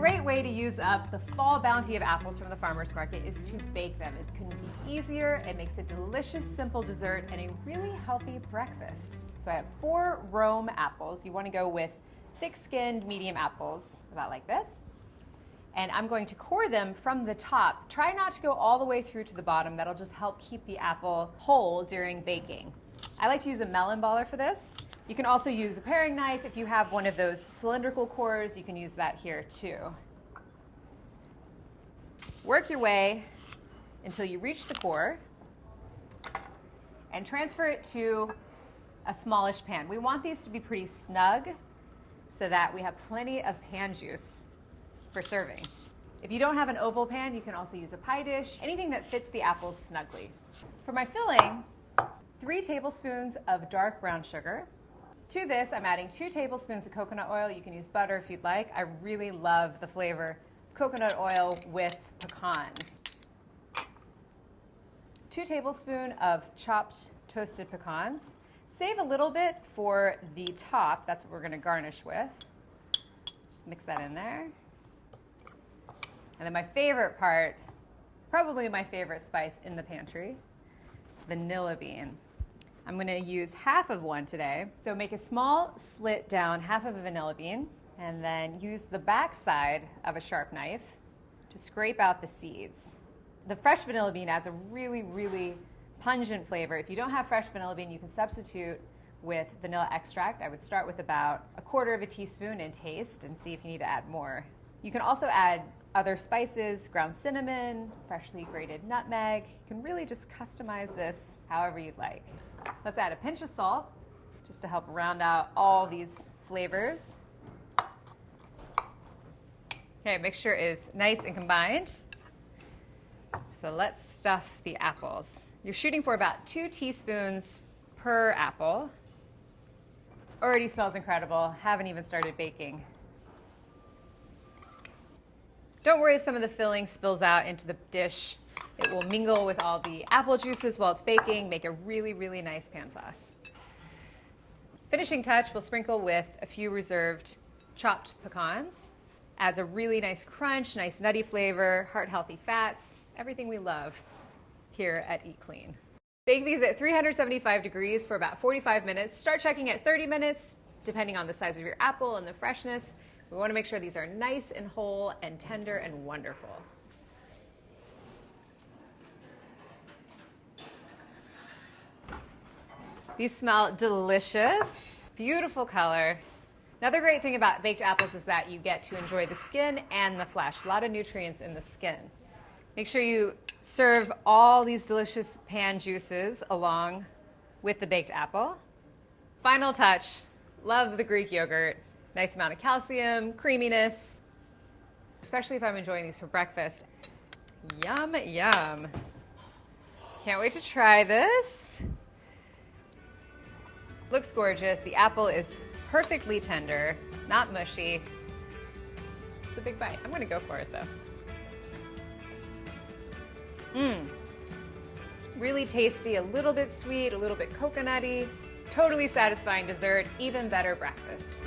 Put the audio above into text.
great way to use up the fall bounty of apples from the farmer's market is to bake them. It couldn't be easier. It makes a delicious, simple dessert and a really healthy breakfast. So I have 4 Rome apples. You want to go with thick-skinned medium apples, about like this. And I'm going to core them from the top. Try not to go all the way through to the bottom. That'll just help keep the apple whole during baking. I like to use a melon baller for this. You can also use a paring knife. If you have one of those cylindrical cores, you can use that here too. Work your way until you reach the core and transfer it to a smallish pan. We want these to be pretty snug so that we have plenty of pan juice for serving. If you don't have an oval pan, you can also use a pie dish, anything that fits the apples snugly. For my filling, 3 tablespoons of dark brown sugar. To this, I'm adding 2 tablespoons of coconut oil. You can use butter if you'd like. I really love the flavor of coconut oil with pecans. 2 tablespoons of chopped toasted pecans. Save a little bit for the top. That's what we're going to garnish with. Just mix that in there. And then my favorite part, probably my favorite spice in the pantry, vanilla bean. I'm going to use half of one today. So make a small slit down half of a vanilla bean and then use the back side of a sharp knife to scrape out the seeds. The fresh vanilla bean adds a really, really pungent flavor. If you don't have fresh vanilla bean, you can substitute with vanilla extract. I would start with about 1/4 teaspoon and taste and see if you need to add more. You can also add other spices, ground cinnamon, freshly grated nutmeg. You can really just customize this however you'd like. Let's add a pinch of salt just to help round out all these flavors. Okay, mixture is nice and combined. So let's stuff the apples. You're shooting for about 2 teaspoons per apple. Already smells incredible. Haven't even started baking. Don't worry if some of the filling spills out into the dish. It will mingle with all the apple juices while it's baking, make a really, really nice pan sauce. Finishing touch, we'll sprinkle with a few reserved chopped pecans. Adds a really nice crunch, nice nutty flavor, heart-healthy fats, everything we love here at Eat Clean. Bake these at 375 degrees for about 45 minutes. Start checking at 30 minutes, depending on the size of your apple and the freshness. We want to make sure these are nice and whole and tender and wonderful. These smell delicious, beautiful color. Another great thing about baked apples is that you get to enjoy the skin and the flesh. A lot of nutrients in the skin. Make sure you serve all these delicious pan juices along with the baked apple. Final touch, love the Greek yogurt. Nice amount of calcium, creaminess, especially if I'm enjoying these for breakfast. Yum, yum. Can't wait to try this. Looks gorgeous. The apple is perfectly tender, not mushy. It's a big bite. I'm gonna go for it though. Really tasty, a little bit sweet, a little bit coconutty, totally satisfying dessert, even better breakfast.